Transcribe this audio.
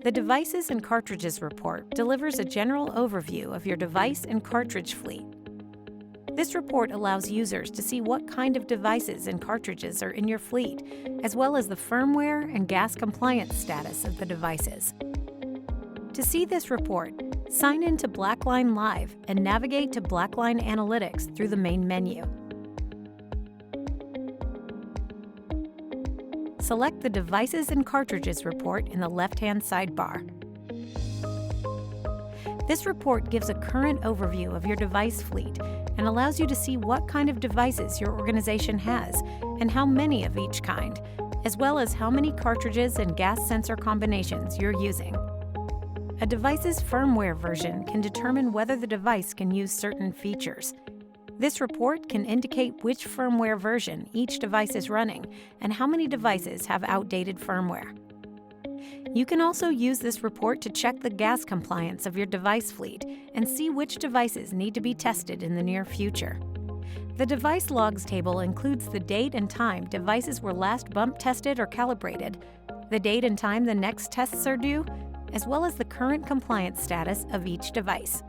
The Devices and Cartridges report delivers a general overview of your device and cartridge fleet. This report allows users to see what kind of devices and cartridges are in your fleet, as well as the firmware and gas compliance status of the devices. To see this report, sign in to Blackline Live and navigate to Blackline Analytics through the main menu. Select the Devices and Cartridges report in the left-hand sidebar. This report gives a current overview of your device fleet and allows you to see what kind of devices your organization has and how many of each kind, as well as how many cartridges and gas sensor combinations you're using. A device's firmware version can determine whether the device can use certain features. This report can indicate which firmware version each device is running and how many devices have outdated firmware. You can also use this report to check the gas compliance of your device fleet and see which devices need to be tested in the near future. The device logs table includes the date and time devices were last bump tested or calibrated, the date and time the next tests are due, as well as the current compliance status of each device.